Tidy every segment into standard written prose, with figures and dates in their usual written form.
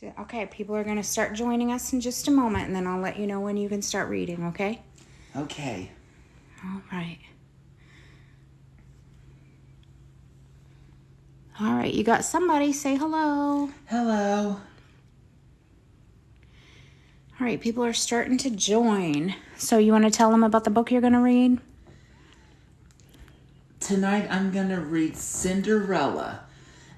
Okay, people are going to start joining us in just a moment, and then I'll let you know when you can start reading, okay? Okay. All right. All right, you got somebody. Say hello. Hello. All right, people are starting to join. So you want to tell them about the book you're going to read? Tonight I'm going to read Cinderella.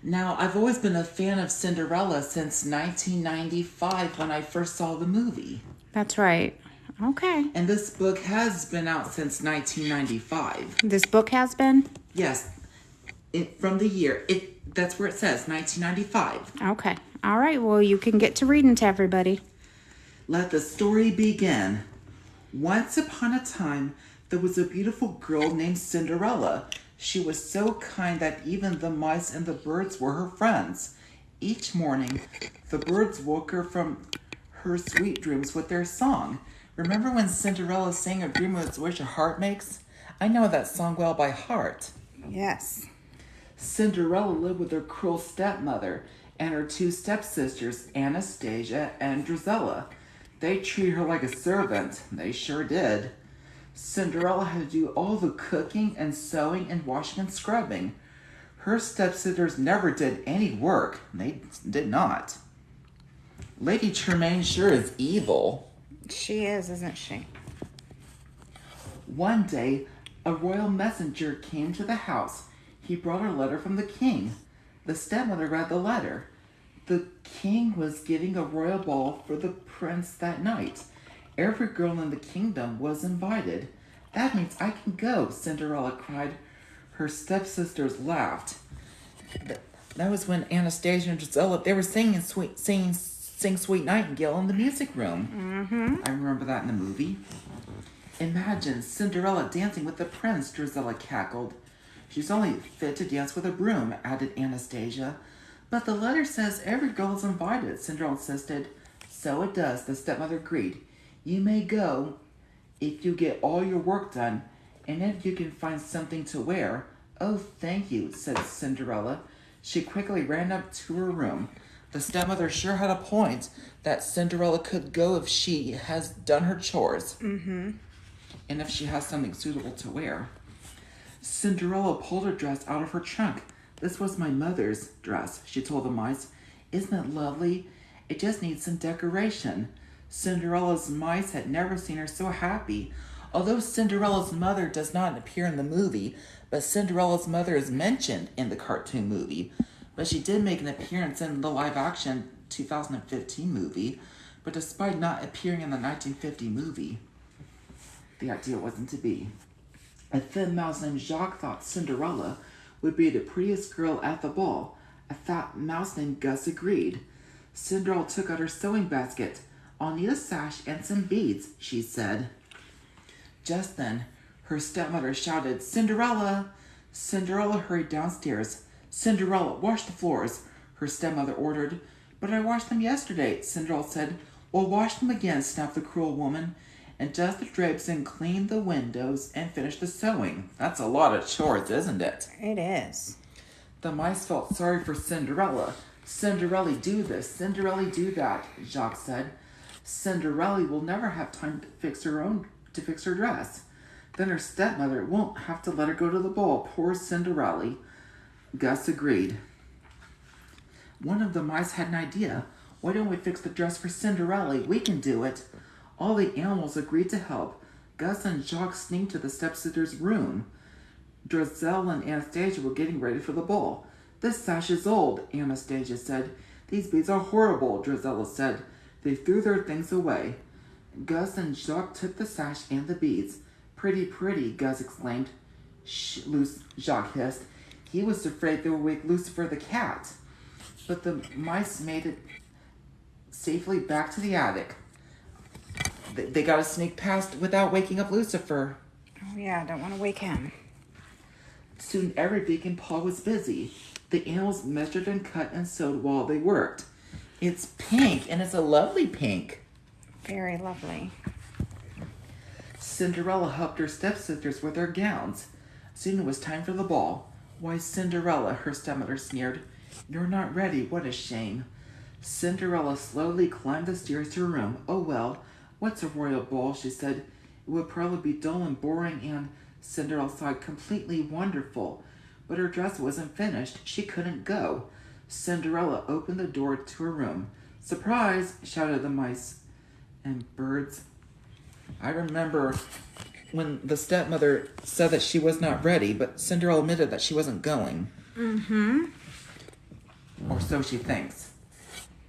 Now, I've always been a fan of Cinderella since 1995 when I first saw the movie. That's right. Okay. And this book has been out since 1995. This book has been? Yes. From the year. That's where it says, 1995. Okay. All right, well, you can get to reading to everybody. Let the story begin. Once upon a time, there was a beautiful girl named Cinderella. She was so kind that even the mice and the birds were her friends. Each morning, the birds woke her from her sweet dreams with their song. Remember when Cinderella sang "A Dream is Wish a Heart Makes"? I know that song well by heart. Yes. Cinderella lived with her cruel stepmother and her two stepsisters, Anastasia and Drizella. They treated her like a servant. They sure did. Cinderella had to do all the cooking and sewing and washing and scrubbing. Her stepsisters never did any work. They did not. Lady Tremaine sure is evil. She is, isn't she? One day, a royal messenger came to the house. He brought a letter from the king. The stepmother read the letter. The king was giving a royal ball for the prince that night. Every girl in the kingdom was invited. That means I can go, Cinderella cried. Her stepsisters laughed. That was when Anastasia and Gisela, they were singing Sing Sweet Nightingale in the music room. Mm-hmm. I remember that in the movie. Imagine Cinderella dancing with the prince, Drizella cackled. She's only fit to dance with a broom, added Anastasia. But the letter says every girl is invited, Cinderella insisted. So it does, the stepmother agreed. You may go if you get all your work done, and if you can find something to wear. Oh, thank you, said Cinderella. She quickly ran up to her room. The stepmother sure had a point that Cinderella could go if she has done her chores. Mm-hmm. And if she has something suitable to wear. Cinderella pulled her dress out of her trunk. This was my mother's dress, she told the mice. Isn't it lovely? It just needs some decoration. Cinderella's mice had never seen her so happy. Although Cinderella's mother does not appear in the movie, but Cinderella's mother is mentioned in the cartoon movie. But she did make an appearance in the live-action 2015 movie. But despite not appearing in the 1950 movie, the idea wasn't to be. A thin mouse named Jacques thought Cinderella would be the prettiest girl at the ball. A fat mouse named Gus agreed. Cinderella took out her sewing basket. I'll need a sash and some beads, she said. Just then, her stepmother shouted, Cinderella! Cinderella hurried downstairs. Cinderella, wash the floors, her stepmother ordered. But I washed them yesterday, Cinderella said. Well, wash them again, snapped the cruel woman. And dust the drapes and clean the windows and finish the sewing. That's a lot of chores, isn't it? It is. The mice felt sorry for Cinderella. Cinderella do this, Cinderella do that, Jacques said. Cinderella will never have time to fix her dress. Then her stepmother won't have to let her go to the ball. Poor Cinderella. Gus agreed. One of the mice had an idea. Why don't we fix the dress for Cinderella? We can do it. All the animals agreed to help. Gus and Jacques sneaked to the stepsisters' room. Drizella and Anastasia were getting ready for the ball. This sash is old, Anastasia said. These beads are horrible, Drizella said. They threw their things away. Gus and Jacques took the sash and the beads. Pretty, pretty, Gus exclaimed. Shh, Jacques hissed. He was afraid they would wake Lucifer the cat. But the mice made it safely back to the attic. They got to sneak past without waking up Lucifer. Oh, yeah, I don't want to wake him. Soon every beak and paw was busy. The animals measured and cut and sewed while they worked. It's pink, and it's a lovely pink. Very lovely. Cinderella helped her stepsisters with their gowns. Soon it was time for the ball. Why, Cinderella, her stepmother sneered. You're not ready, what a shame. Cinderella slowly climbed the stairs to her room. Oh well, what's a royal ball, she said. It would probably be dull and boring, and Cinderella sighed, completely wonderful. But her dress wasn't finished. She couldn't go. Cinderella opened the door to her room. Surprise! Shouted the mice and birds. I remember when the stepmother said that she was not ready, but Cinderella admitted that she wasn't going. Mm-hmm. Or so she thinks.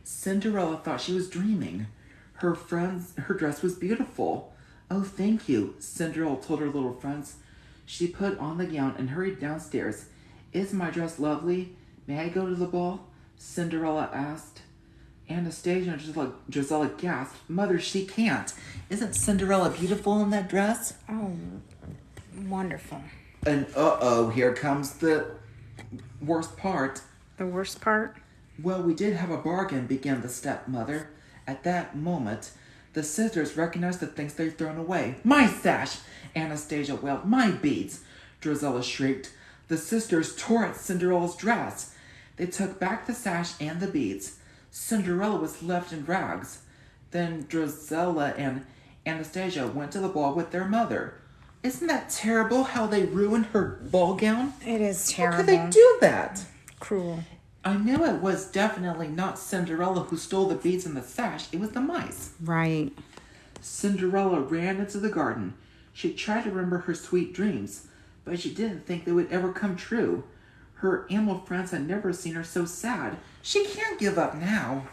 Cinderella thought she was dreaming. Her dress was beautiful. Oh, thank you, Cinderella told her little friends. She put on the gown and hurried downstairs. Is my dress lovely? May I go to the ball? Cinderella asked. Anastasia and Gisela gasped. Mother, she can't. Isn't Cinderella beautiful in that dress? Oh, wonderful. And uh-oh, here comes the worst part. The worst part? Well, we did have a bargain, began the stepmother. At that moment, the sisters recognized the things they'd thrown away. My sash! Anastasia wailed. My beads! Drizella shrieked. The sisters tore at Cinderella's dress. They took back the sash and the beads. Cinderella was left in rags. Then Drizella and Anastasia went to the ball with their mother. Isn't that terrible how they ruined her ball gown? It is terrible. How could they do that? Cruel. I knew it was definitely not Cinderella who stole the beads and the sash. It was the mice. Right. Cinderella ran into the garden. She tried to remember her sweet dreams, but she didn't think they would ever come true. Her animal friends had never seen her so sad. She can't give up now.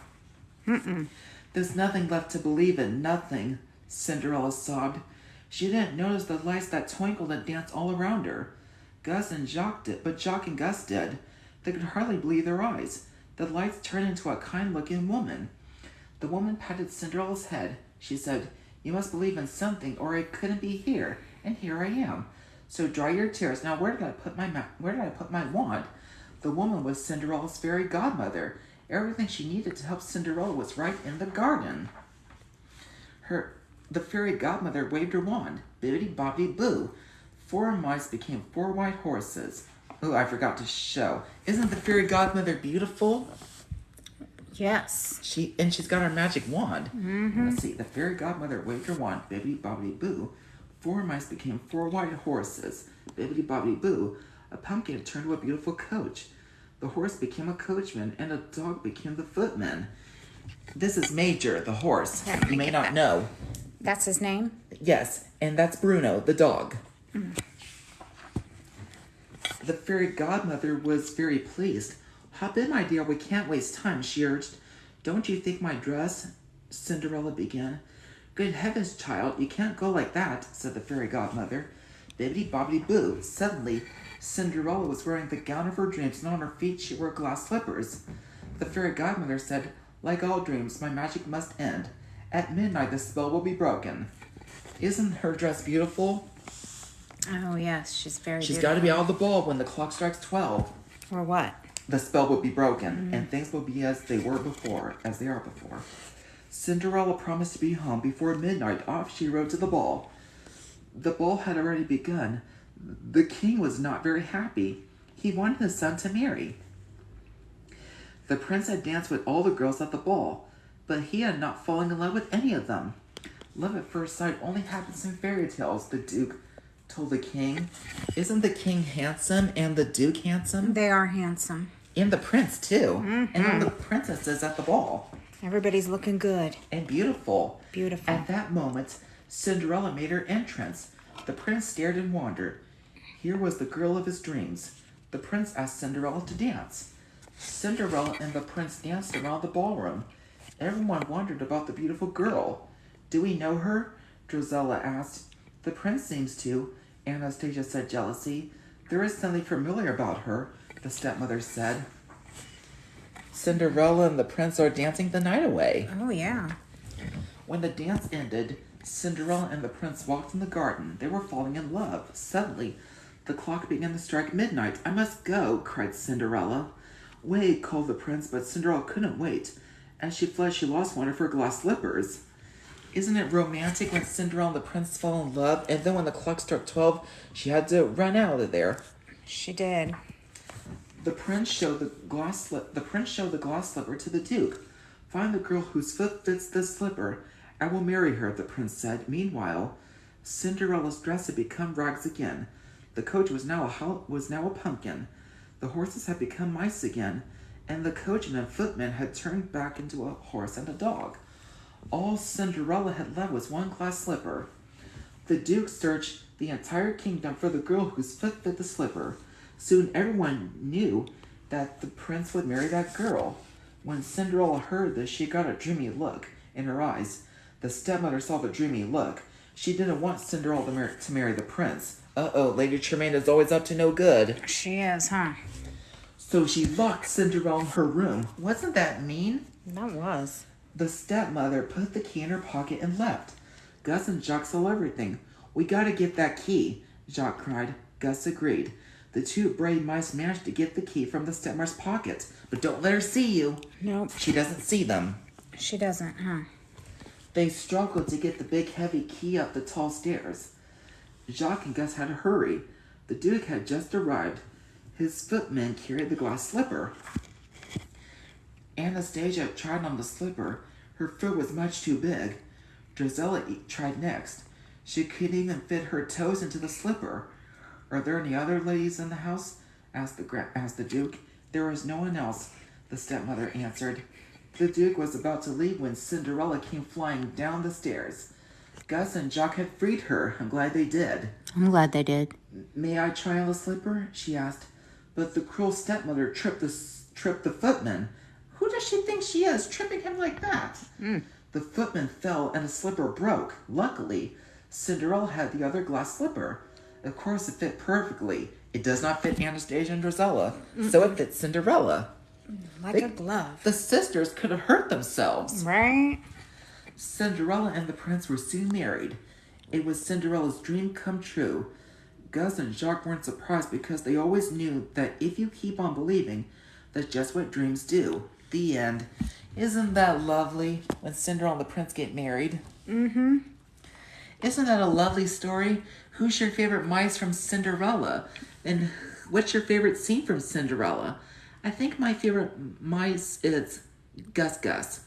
There's nothing left to believe in, nothing, Cinderella sobbed. She didn't notice the lights that twinkled and danced all around her. Gus and Jacques did, but Jacques and Gus did. They could hardly believe their eyes. The lights turned into a kind-looking woman. The woman patted Cinderella's head. She said, You must believe in something, or I couldn't be here, and here I am. So dry your tears. Now, where did I put my wand? The woman was Cinderella's fairy godmother. Everything she needed to help Cinderella was right in the garden. The fairy godmother waved her wand. Bibbidi-bobbidi-boo. 4 mice became 4 white horses. Oh, I forgot to show. Isn't the fairy godmother beautiful? Yes. She's got her magic wand. Mm-hmm. Let's see. The fairy godmother waved her wand. Bibbidi-bobbidi-boo. 4 mice became 4 white horses. Bibbidi-bobbidi-boo. A pumpkin turned to a beautiful coach. The horse became a coachman, and a dog became the footman. This is Major, the horse. You may not know. That's his name? Yes, and that's Bruno, the dog. The fairy godmother was very pleased. Hop in, my dear, we can't waste time, she urged. Don't you think my dress? Cinderella began. Good heavens, child, you can't go like that, said the fairy godmother. Bibbidi-bobbidi-boo. Suddenly, Cinderella was wearing the gown of her dreams, and on her feet she wore glass slippers. The fairy godmother said, Like all dreams, my magic must end. At midnight, the spell will be broken. Isn't her dress beautiful? Oh, yes, she's very She's beautiful. got to be out of the ball when the clock strikes 12. Or what? The spell will be broken, and things will be as they are before. Cinderella promised to be home before midnight. Off she rode to the ball. The ball had already begun. The king was not very happy. He wanted his son to marry. The prince had danced with all the girls at the ball, but he had not fallen in love with any of them. Love at first sight only happens in fairy tales, the Duke told the king. Isn't the king handsome and the Duke handsome? They are handsome. And the prince, too. And all the princesses at the ball. Everybody's looking good. And beautiful. Beautiful. At that moment, Cinderella made her entrance. The prince stared and wondered. Here was the girl of his dreams. The prince asked Cinderella to dance. Cinderella and the prince danced around the ballroom. Everyone wondered about the beautiful girl. Do we know her? Drizella asked. The prince seems to, Anastasia said jealously. There is something familiar about her, the stepmother said. Cinderella and the prince are dancing the night away. Oh, yeah. When the dance ended, Cinderella and the prince walked in the garden. They were falling in love. Suddenly, the clock began to strike midnight. I must go, cried Cinderella. Wait, called the prince, but Cinderella couldn't wait. As she fled, she lost one of her glass slippers. Isn't it romantic when Cinderella and the prince fell in love, and then when the clock struck 12, she had to run out of there? She did. The prince showed the glass slipper to the Duke. Find the girl whose foot fits this slipper. I will marry her, the prince said. Meanwhile, Cinderella's dress had become rags again. The coach was now a pumpkin. The horses had become mice again, and the coachman and footman had turned back into a horse and a dog. All Cinderella had left was one glass slipper. The Duke searched the entire kingdom for the girl whose foot fit the slipper. Soon everyone knew that the prince would marry that girl. When Cinderella heard this, she got a dreamy look in her eyes. The stepmother saw the dreamy look. She didn't want Cinderella to marry the prince. Uh-oh, Lady Tremaine is always up to no good. She is, huh? So she locked Cinderella in her room. Wasn't that mean? That was. The stepmother put the key in her pocket and left. Gus and Jacques saw everything. We gotta get that key, Jacques cried. Gus agreed. The two brave mice managed to get the key from the stepmother's pocket. But don't let her see you. Nope. She doesn't see them. She doesn't, huh? They struggled to get the big heavy key up the tall stairs. Jacques and Gus had to hurry. The Duke had just arrived. His footman carried the glass slipper. Anastasia tried on the slipper. Her foot was much too big. Drizella tried next. She couldn't even fit her toes into the slipper. Are there any other ladies in the house? asked the Duke. There was no one else, the stepmother answered. The Duke was about to leave when Cinderella came flying down the stairs. Gus and Jacques had freed her. I'm glad they did. I'm glad they did. May I try on the slipper? She asked. But the cruel stepmother tripped the footman. Who does she think she is, tripping him like that? The footman fell and the slipper broke. Luckily, Cinderella had the other glass slipper. Of course, it fit perfectly. It does not fit Anastasia and Drizella, so it fits Cinderella. Like a glove. The sisters could have hurt themselves. Right? Cinderella and the prince were soon married. It was Cinderella's dream come true. Gus and Jacques weren't surprised because they always knew that if you keep on believing, that's just what dreams do. The end. Isn't that lovely when Cinderella and the prince get married? Mm-hmm. Isn't that a lovely story? Who's your favorite mice from Cinderella? And what's your favorite scene from Cinderella? I think my favorite mice is Gus.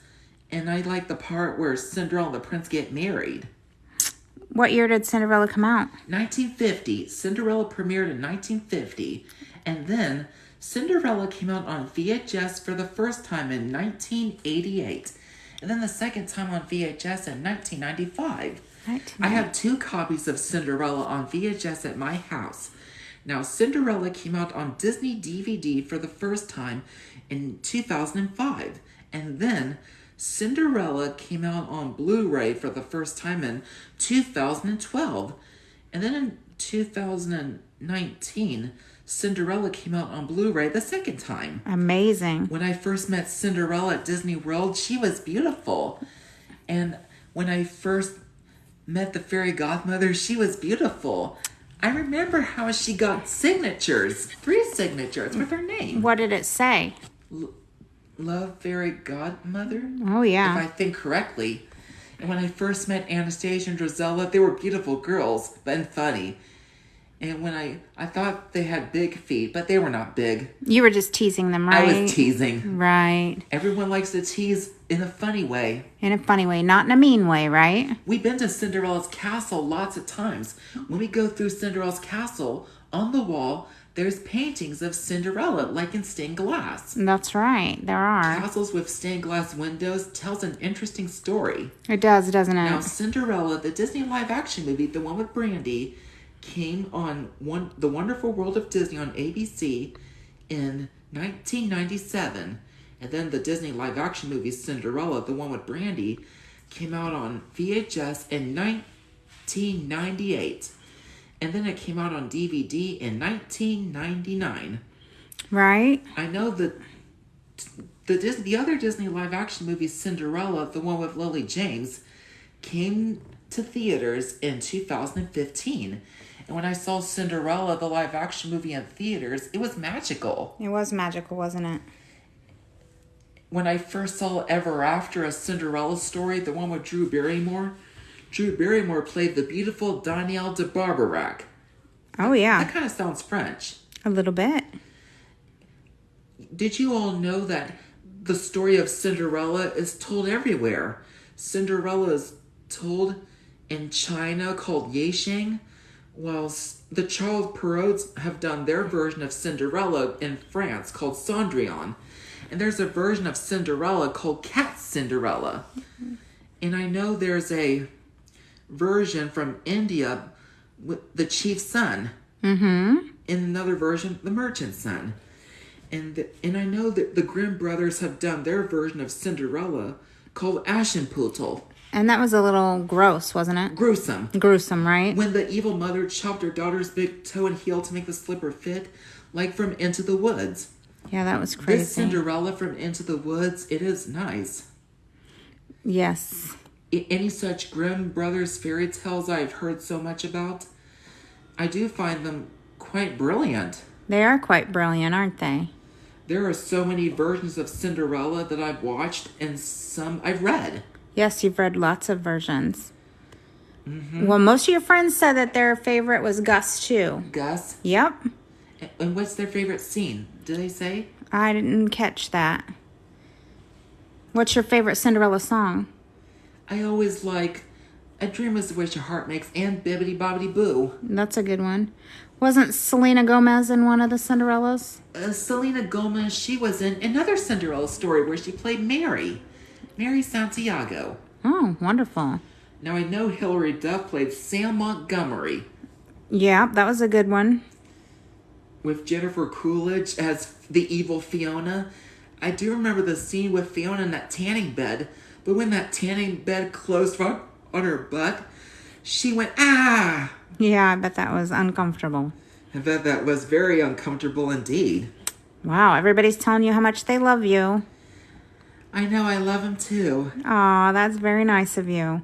And I like the part where Cinderella and the prince get married. What year did Cinderella come out? 1950. Cinderella premiered in 1950. And then Cinderella came out on VHS for the first time in 1988. And then the second time on VHS in 1995. I have 2 copies of Cinderella on VHS at my house. Now, Cinderella came out on Disney DVD for the first time in 2005. And then Cinderella came out on Blu-ray for the first time in 2012. And then in 2019, Cinderella came out on Blu-ray the second time. Amazing. When I first met Cinderella at Disney World, she was beautiful. And when I first met the fairy godmother, she was beautiful. I remember how she got signatures, 3 signatures with her name. What did it say? Love fairy godmother? Oh, yeah. If I think correctly. And when I first met Anastasia and Drizella, they were beautiful girls, and funny. And when I thought they had big feet, but they were not big. You were just teasing them, right? I was teasing. Right. Everyone likes to tease in a funny way. In a funny way, not in a mean way, right? We've been to Cinderella's castle lots of times. When we go through Cinderella's castle, on the wall, there's paintings of Cinderella, like in stained glass. That's right. There are. Castles with stained glass windows tells an interesting story. It does, doesn't it? Now, Cinderella, the Disney live-action movie, the one with Brandy, came on The Wonderful World of Disney on ABC in 1997. And then the Disney live-action movie Cinderella, the one with Brandy, came out on VHS in 1998. And then it came out on DVD in 1999. Right. I know that the other Disney live-action movie, Cinderella, the one with Lily James, came to theaters in 2015. And when I saw Cinderella, the live-action movie in theaters, it was magical. It was magical, wasn't it? When I first saw Ever After, a Cinderella story, the one with Drew Barrymore played the beautiful Danielle de Barbarac. Oh, yeah. That kind of sounds French. A little bit. Did you all know that the story of Cinderella is told everywhere. Cinderella is told in China called Yexing, whilst the Charles Perrauts have done their version of Cinderella in France called Cendrillon. And there's a version of Cinderella called Cat Cinderella. And I know there's a version from India with the chief's son. Mm-hmm. In another version, the merchant's son. And I know that the Grimm brothers have done their version of Cinderella called Aschenputtel. And that was a little gross, wasn't it? Gruesome. Gruesome, right? When the evil mother chopped her daughter's big toe and heel to make the slipper fit, like from Into the Woods. Yeah, that was crazy. This Cinderella from Into the Woods, it is nice. Yes. Any such Grimm brothers fairy tales I've heard so much about, I do find them quite brilliant. They are quite brilliant, aren't they? There are so many versions of Cinderella that I've watched and some I've read. Yes, you've read lots of versions. Mm-hmm. Well, most of your friends said that their favorite was Gus, too. Gus? Yep. And what's their favorite scene? Did they say? I didn't catch that. What's your favorite Cinderella song? I always like A Dream is the Wish Your Heart Makes and Bibbidi Bobbidi Boo. That's a good one. Wasn't Selena Gomez in one of the Cinderellas? Selena Gomez, she was in another Cinderella story where she played Mary Santiago. Oh, wonderful. Now I know Hilary Duff played Sam Montgomery. Yeah, that was a good one. With Jennifer Coolidge as the evil Fiona. I do remember the scene with Fiona in that tanning bed, but when that tanning bed closed on her butt, she went, ah! Yeah, I bet that was uncomfortable. I bet that was very uncomfortable indeed. Wow, everybody's telling you how much they love you. I know, I love him too. Aw, that's very nice of you.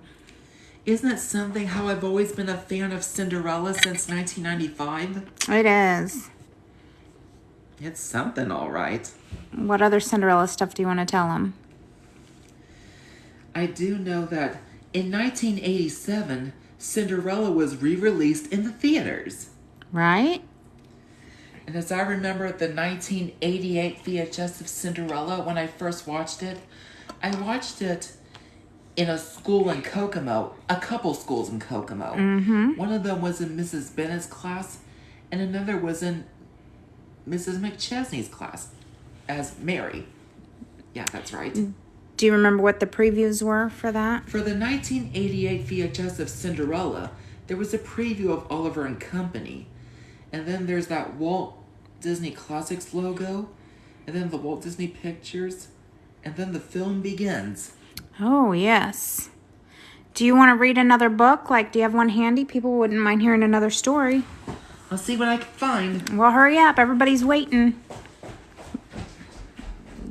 Isn't it something how I've always been a fan of Cinderella since 1995? It is. It's something, all right. What other Cinderella stuff do you want to tell them? I do know that in 1987, Cinderella was re-released in the theaters. Right? And as I remember the 1988 VHS of Cinderella, when I first watched it, I watched it in a school in Kokomo, a couple schools in Kokomo. Mm-hmm. One of them was in Mrs. Bennett's class, and another was in Mrs. McChesney's class as Mary. Yeah, that's right. Do you remember what the previews were for that? For the 1988 VHS of Cinderella, there was a preview of Oliver and Company. And then there's that Walt Disney Classics logo, and then the Walt Disney Pictures, and then the film begins. Oh, yes. Do you want to read another book? Like, do you have one handy? People wouldn't mind hearing another story. I'll see what I can find. Well, hurry up. Everybody's waiting.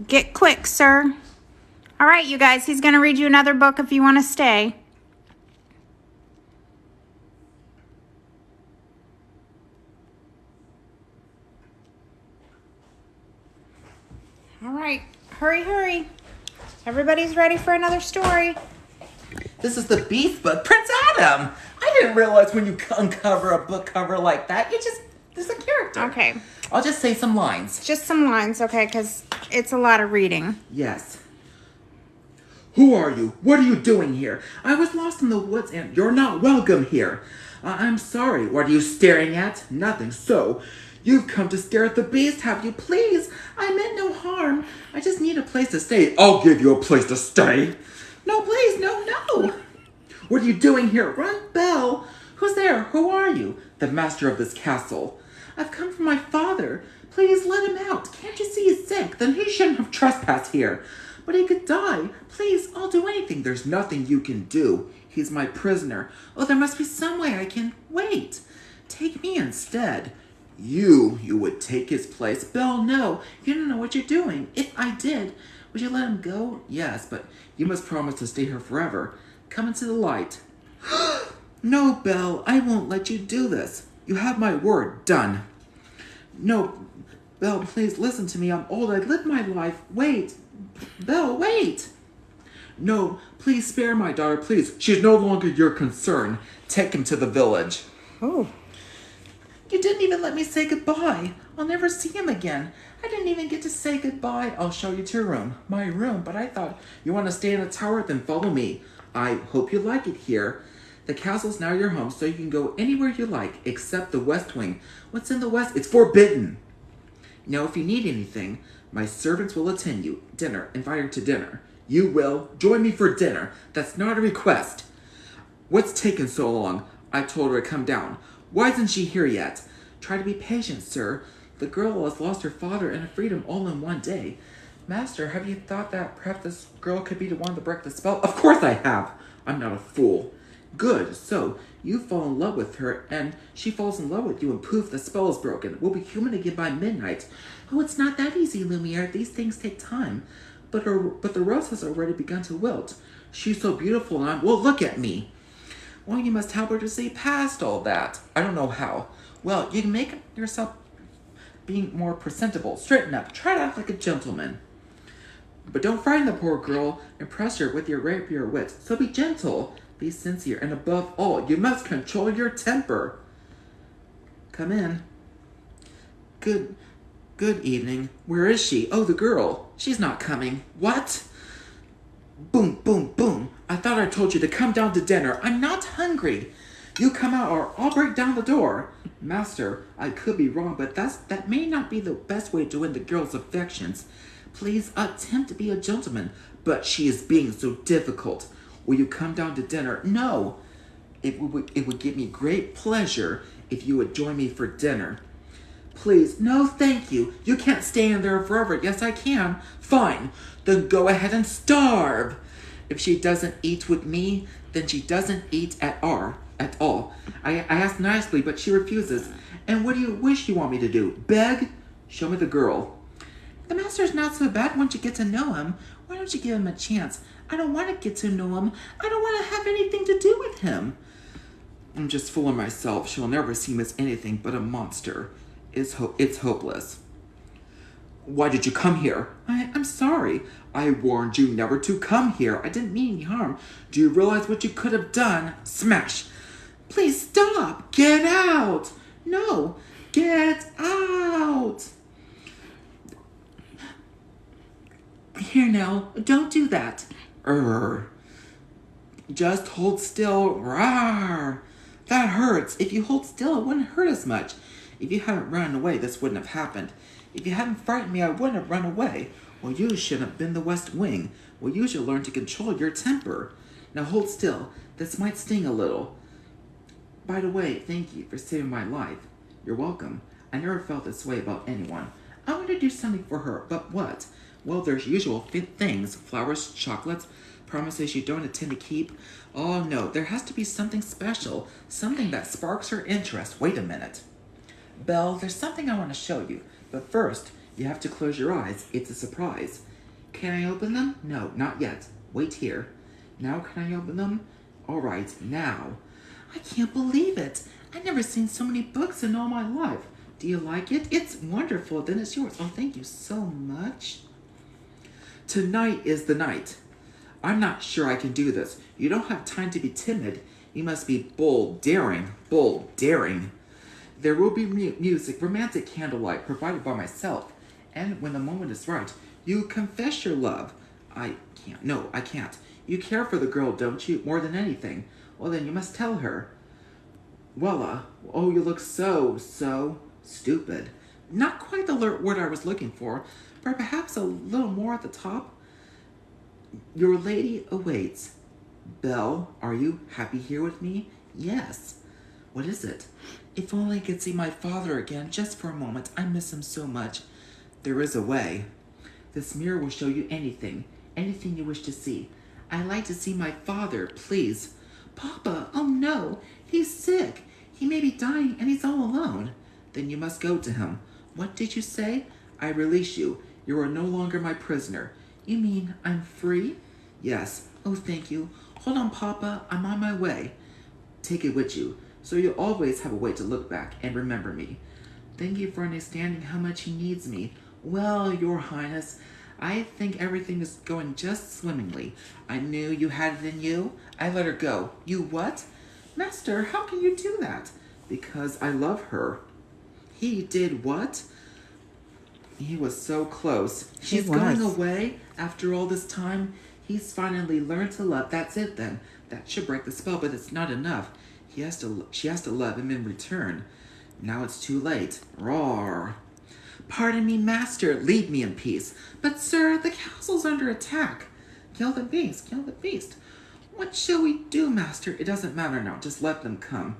Get quick, sir. All right, you guys. He's going to read you another book if you want to stay. All right. Hurry, hurry. Everybody's ready for another story. This is the Beast book. Prince Adam! I didn't realize when you uncover a book cover like that, there's a character. Okay. I'll just say some lines. Just some lines, okay, because it's a lot of reading. Yes. Who are you? What are you doing here? I was lost in the woods and you're not welcome here. I'm sorry. What are you staring at? Nothing. So, you've come to stare at the Beast, have you? Please, I meant no harm. I just need a place to stay. I'll give you a place to stay. No, please, no. What are you doing here? Run, Belle. Who's there? Who are you? The master of this castle. I've come from my father. Please let him out. Can't you see he's sick? Then he shouldn't have trespassed here. But he could die. Please, I'll do anything. There's nothing you can do. He's my prisoner. Oh, there must be some way I can wait. Take me instead. You would take his place. Belle, no. You don't know what you're doing. If I did, would you let him go? Yes, but you must promise to stay here forever. Come into the light. No, Belle, I won't let you do this. You have my word. Done. No, Belle, please listen to me. I'm old. I lived my life. Wait. Belle, wait. No, please spare my daughter, please. She's no longer your concern. Take him to the village. Oh. You didn't even let me say goodbye. I'll never see him again. I didn't even get to say goodbye. I'll show you to your room. My room, but I thought you want to stay in the tower, then follow me. I hope you like it here. The castle's now your home, so you can go anywhere you like, except the West Wing. What's in the West? It's forbidden. Now, if you need anything, my servants will attend you. Dinner. Invite her to dinner. You will join me for dinner. That's not a request. What's taken so long? I told her to come down. Why isn't she here yet? Try to be patient, sir. The girl has lost her father and her freedom all in one day. Master, have you thought that perhaps this girl could be the one to break the spell? Of course I have. I'm not a fool. Good. So, you fall in love with her, and she falls in love with you, and poof, the spell is broken. We'll be human again by midnight. Oh, it's not that easy, Lumiere. These things take time. But the rose has already begun to wilt. She's so beautiful, and well, look at me. Well, you must help her to see past all that. I don't know how. Well, you can make yourself being more presentable. Straighten up. Try to act like a gentleman. But don't frighten the poor girl. Impress her with your rapier wit. So be gentle. Be sincere. And above all, you must control your temper. Come in. Good evening. Where is she? Oh, the girl. She's not coming. What? Boom, boom, boom. I thought I told you to come down to dinner. I'm not hungry. You come out or I'll break down the door. Master, I could be wrong, but that may not be the best way to win the girl's affections. Please attempt to be a gentleman, but she is being so difficult. Will you come down to dinner? No. It would give me great pleasure if you would join me for dinner. Please, no thank you. You can't stay in there forever. Yes, I can. Fine. Then go ahead and starve. If she doesn't eat with me, then she doesn't eat at all. I asked nicely, but she refuses. And what do you wish you want me to do? Beg? Show me the girl. The master's not so bad once you get to know him. Why don't you give him a chance? I don't want to get to know him. I don't want to have anything to do with him. I'm just fooling myself. She'll never see him as anything but a monster. It's hopeless. Why did you come here? I'm sorry. I warned you never to come here. I didn't mean any harm. Do you realize what you could have done? Smash. Please stop. Get out. No. Get out. Here now. Don't do that. Just hold still. Rawr. That hurts. If you hold still, it wouldn't hurt as much. If you hadn't run away, this wouldn't have happened. If you hadn't frightened me, I wouldn't have run away. Well, you should have been the West Wing. Well, you should learn to control your temper. Now hold still. This might sting a little. By the way, thank you for saving my life. You're welcome. I never felt this way about anyone. I want to do something for her, but what? Well, there's usual things. Flowers, chocolates, promises you don't intend to keep. Oh no, there has to be something special. Something that sparks her interest. Wait a minute. Belle, there's something I want to show you. But first, you have to close your eyes. It's a surprise. Can I open them? No, not yet. Wait here. Now can I open them? All right, now. I can't believe it. I've never seen so many books in all my life. Do you like it? It's wonderful. Then it's yours. Oh, thank you so much. Tonight is the night. I'm not sure I can do this. You don't have time to be timid. You must be bold, daring. Bold, daring. There will be music, romantic candlelight provided by myself. And when the moment is right, you confess your love. I can't. No, I can't. You care for the girl, don't you? More than anything. Well, then you must tell her. Voila. Oh, you look so stupid. Not quite the word I was looking for, but perhaps a little more at the top. Your lady awaits. Belle, are you happy here with me? Yes. What is it? If only I could see my father again, just for a moment. I miss him so much. There is a way. This mirror will show you anything you wish to see. I'd like to see my father, please. Papa, oh no, he's sick. He may be dying and he's all alone. Then you must go to him. What did you say? I release you. You are no longer my prisoner. You mean I'm free? Yes. Oh, thank you. Hold on, Papa. I'm on my way. Take it with you, so you'll always have a way to look back and remember me. Thank you for understanding how much he needs me. Well, Your Highness, I think everything is going just swimmingly. I knew you had it in you. I let her go. You what? Master, how can you do that? Because I love her. He did what? He was so close. He She's was. going away after all this time. He's finally learned to love. That's it then. That should break the spell, but it's not enough. She has to love him in return. Now it's too late. Roar. Pardon me, master. Leave me in peace. But, sir, the castle's under attack. Kill the beast. Kill the beast. What shall we do, master? It doesn't matter now. Just let them come.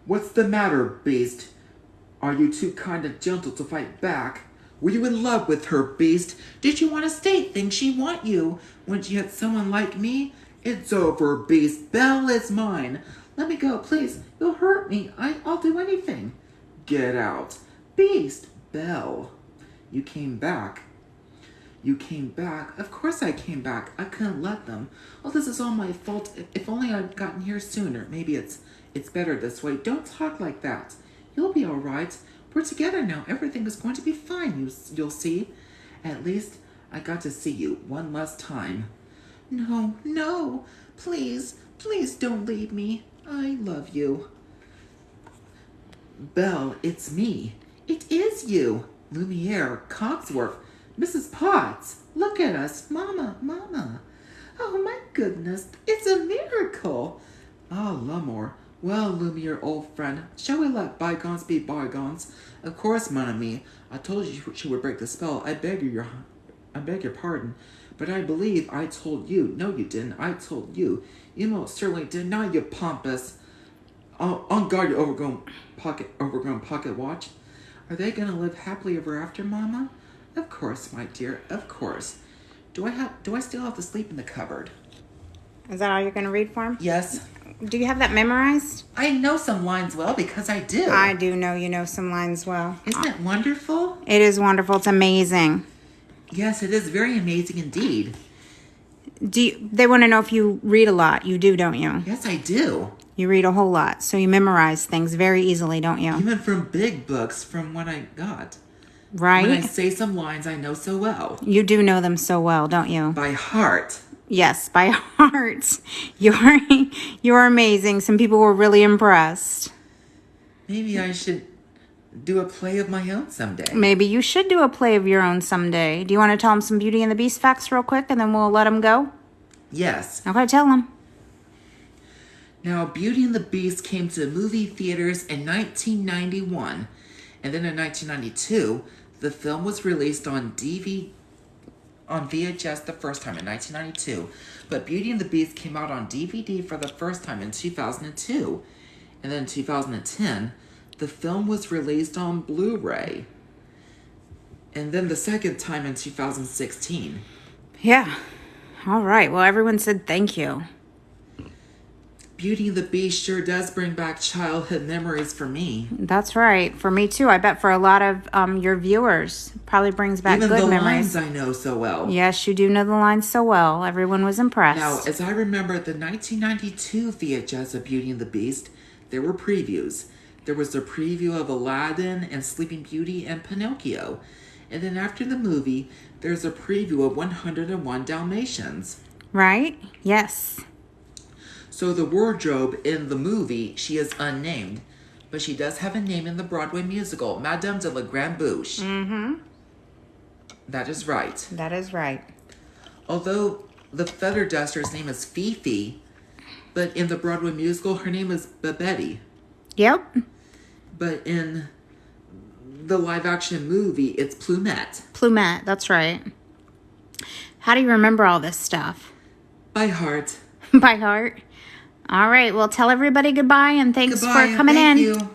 What's the matter, beast? Are you too kind and gentle to fight back? Were you in love with her, beast? Did you want to stay? Think she want you when she had someone like me? It's over, beast. Belle is mine. Let me go, please. You'll hurt me. I'll do anything. Get out. Beast. Belle. You came back. You came back. Of course I came back. I couldn't let them. Oh, this is all my fault. If only I'd gotten here sooner. Maybe it's better this way. Don't talk like that. You'll be all right. We're together now. Everything is going to be fine. You'll see. At least I got to see you one last time. No, no. Please, please don't leave me. I love you. Belle, it's me. It is you. Lumiere, Cogsworth, Mrs. Potts. Look at us. Mama, Mama. Oh, my goodness. It's a miracle. Ah, Lumore. Well, Lumiere, old friend, shall we let bygones be bygones? Of course, mon ami. I told you she would break the spell. I beg your pardon. But I believe I told you. No, you didn't. I told you. You most certainly did not, you pompous. On guard, you overgrown pocket watch. Are they gonna live happily ever after, Mama? Of course, my dear. Of course. Do I still have to sleep in the cupboard? Is that all you're going to read for him? Yes. Do you have that memorized? I know some lines well because I do. I do know you know some lines well. Isn't it wonderful? It is wonderful. It's amazing. Yes, it is very amazing indeed. They want to know if you read a lot. You do, don't you? Yes, I do. You read a whole lot, so you memorize things very easily, don't you? Even from big books, from what I got. Right? When I say some lines I know so well. You do know them so well, don't you? By heart. Yes, by heart. You're amazing. Some people were really impressed. Maybe I should do a play of my own someday. Maybe you should do a play of your own someday. Do you want to tell them some Beauty and the Beast facts real quick, and then we'll let them go? Yes. Okay, tell them. Now, Beauty and the Beast came to movie theaters in 1991, and then in 1992, the film was released on VHS the first time in 1992, but Beauty and the Beast came out on DVD for the first time in 2002, and then in 2010, the film was released on Blu-ray, and then the second time in 2016. Yeah. All right. Well, everyone said thank you. Beauty and the Beast sure does bring back childhood memories for me. That's right. For me, too. I bet for a lot of your viewers. Probably brings back Even good the memories. lines I know so well. Yes, you do know the lines so well. Everyone was impressed. Now, as I remember the 1992 VHS of Beauty and the Beast, there were previews. There was a preview of Aladdin and Sleeping Beauty and Pinocchio. And then after the movie, there's a preview of 101 Dalmatians. Right? Yes. So the wardrobe in the movie, she is unnamed. But she does have a name in the Broadway musical, Madame de la Grande Bouche. Mm-hmm. That is right. That is right. Although the feather duster's name is Fifi, but in the Broadway musical, her name is Babette. Yep. But in the live-action movie, it's Plumette. Plumette, that's right. How do you remember all this stuff? By heart. By heart? All right, well, tell everybody goodbye, and thanks for coming in. Thank you.